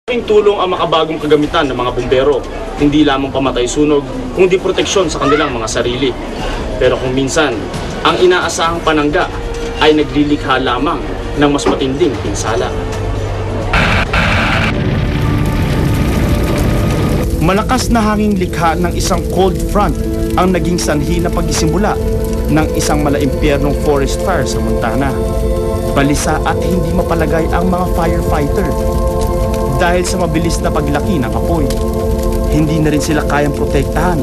Malaking tulong ang makabagong kagamitan ng mga bumbero, hindi lamang pamatay sunog, kundi proteksyon sa kanilang mga sarili. Pero kung minsan, ang inaasahang panangga ay naglilikha lamang ng mas matinding pinsala. Malakas na hanging likha ng isang cold front ang naging sanhi na pagsisimula ng isang malaimpyernong forest fire sa Montana. Balisa at hindi mapalagay ang mga firefighter dahil sa mabilis na paglaki ng apoy. Hindi na rin sila kayang protektahan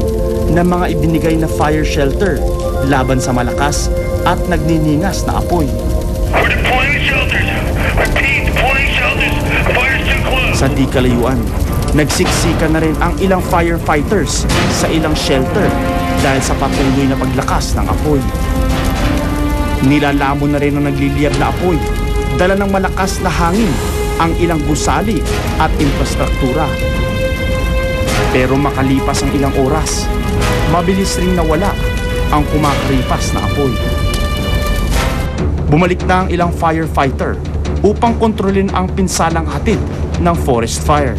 ng mga ibinigay na fire shelter laban sa malakas at nagniningas na apoy. Sa di kalayuan, nagsiksika na rin ang ilang firefighters sa ilang shelter dahil sa patuloy na paglakas ng apoy. Nilalamon na rin ang nagliliyab na apoy, dala ng malakas na hangin ang ilang gusali at infrastruktura. Pero makalipas ang ilang oras, mabilis ring nawala ang kumakaripas na apoy. Bumalik na ang ilang firefighter upang kontrolin ang pinsalang hatid ng forest fire.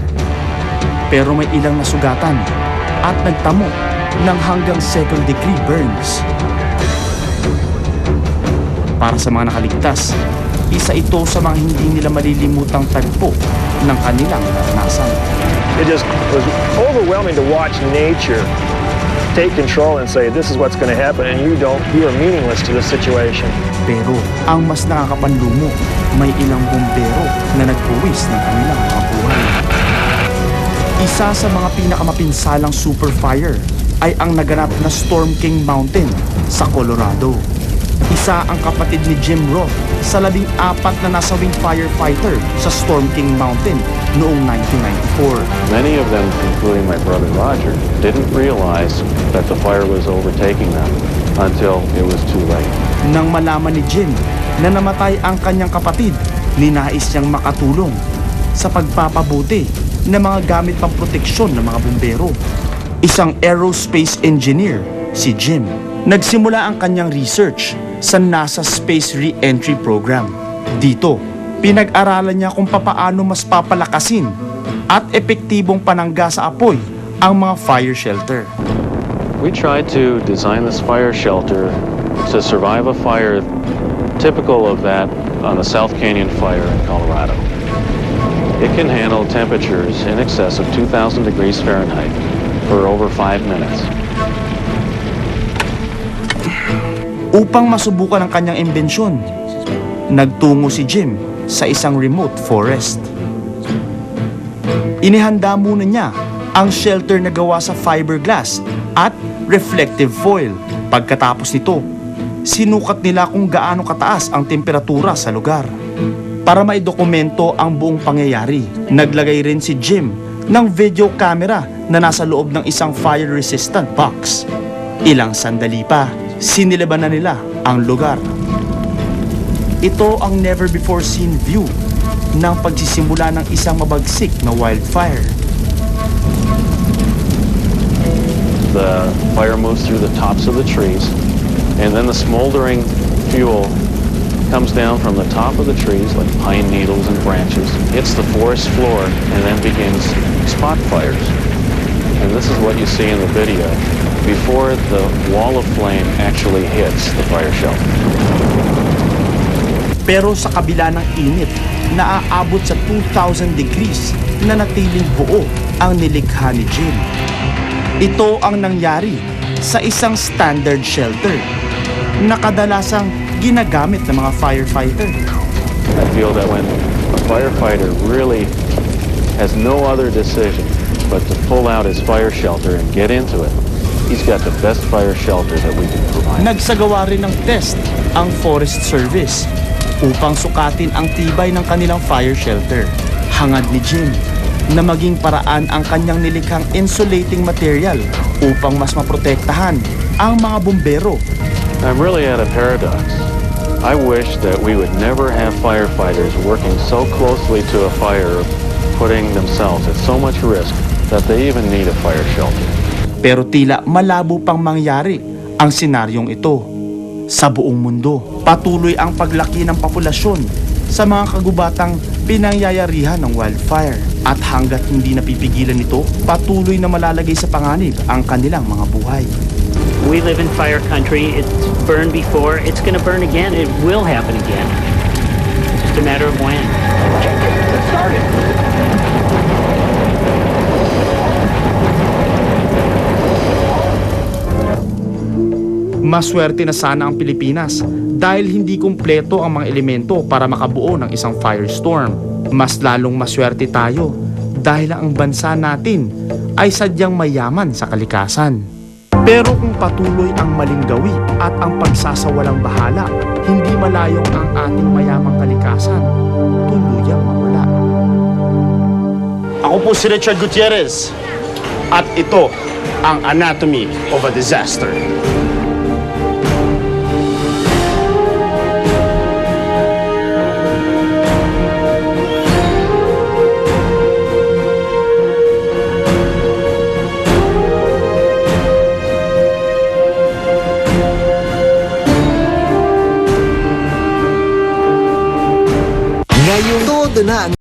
Pero may ilang nasugatan at nagtamo ng hanggang second degree burns. Para sa mga nakaligtas, isa ito sa mga hindi nila malilimutang tagpo ng kanilang naranasan. It just was overwhelming to watch nature take control and say, this is what's going to happen, and you are meaningless to this situation. Pero ang mas nakakapanlumo, may ilang bumbero na nagpuwis ng kanilang mga buhay. Isa sa mga pinakamapinsalang super fire ay ang naganap na Storm King Mountain sa Colorado. Isa ang kapatid ni Jim Roth sa 14 na nasawing firefighter sa Storm King Mountain noong 1994. Many of them, including my brother Roger, didn't realize that the fire was overtaking them until it was too late. Nang malaman ni Jim na namatay ang kanyang kapatid, ninais niyang makatulong sa pagpapabuti ng mga gamit pang proteksyon ng mga bumbero. Isang aerospace engineer, si Jim, nagsimula ang kanyang research sa NASA Space Re-Entry Program. Dito, pinag-aralan niya kung papaano mas papalakasin at epektibong panangga sa apoy ang mga fire shelter. We tried to design this fire shelter to survive a fire typical of that on the South Canyon fire in Colorado. It can handle temperatures in excess of 2,000 degrees Fahrenheit for over 5 minutes. Upang masubukan ang kanyang imbensyon, nagtungo si Jim sa isang remote forest. Inihanda muna niya ang shelter na gawa sa fiberglass at reflective foil. Pagkatapos nito, sinukat nila kung gaano kataas ang temperatura sa lugar. Para maidokumento ang buong pangyayari, naglagay rin si Jim ng video camera na nasa loob ng isang fire-resistant box. Ilang sandali pa, sinilaban na nila ang lugar. Ito ang never-before-seen view ng pagsisimula ng isang mabagsik na wildfire. The fire moves through the tops of the trees, and then the smoldering fuel comes down from the top of the trees like pine needles and branches, hits the forest floor, and then begins spot fires. And this is what you see in the video before the wall of flame actually hits the fire shelter. Pero sa kabila ng init, naaabot sa 2,000 degrees na natiling buo ang nilikha ni Jim. Ito ang nangyari sa isang standard shelter na kadalasang ginagamit ng mga firefighter. I feel that when a firefighter really has no other decision but to pull out his fire shelter and get into it, he's got the best fire shelter that we can provide. Nagsagawa rin ng test ang Forest Service upang sukatin ang tibay ng kanilang fire shelter. Hangad ni Jim na maging paraan ang kanyang nilikhang insulating material upang mas maprotektahan ang mga bumbero. I'm really at a paradox. I wish that we would never have firefighters working so closely to a fire, putting themselves at so much risk that they even need a fire shelter. Pero tila malabo pang mangyari ang senaryong ito. Sa buong mundo, patuloy ang paglaki ng populasyon sa mga kagubatang pinangyayarihan ng wildfire. At hanggat hindi napipigilan nito, patuloy na malalagay sa panganib ang kanilang mga buhay. We live in fire country. It's burned before. It's going to burn again. It will happen again. It's just a matter of when. Get started. Maswerte na sana ang Pilipinas dahil hindi kumpleto ang mga elemento para makabuo ng isang firestorm. Mas lalong maswerte tayo dahil ang bansa natin ay sadyang mayaman sa kalikasan. Pero kung patuloy ang malinggawi at ang pagsasawalang bahala, hindi malayong ang ating mayamang kalikasan tuluyang mawala. Ako po si Richard Gutierrez at ito ang Anatomy of a Disaster. Ngayong todo na ang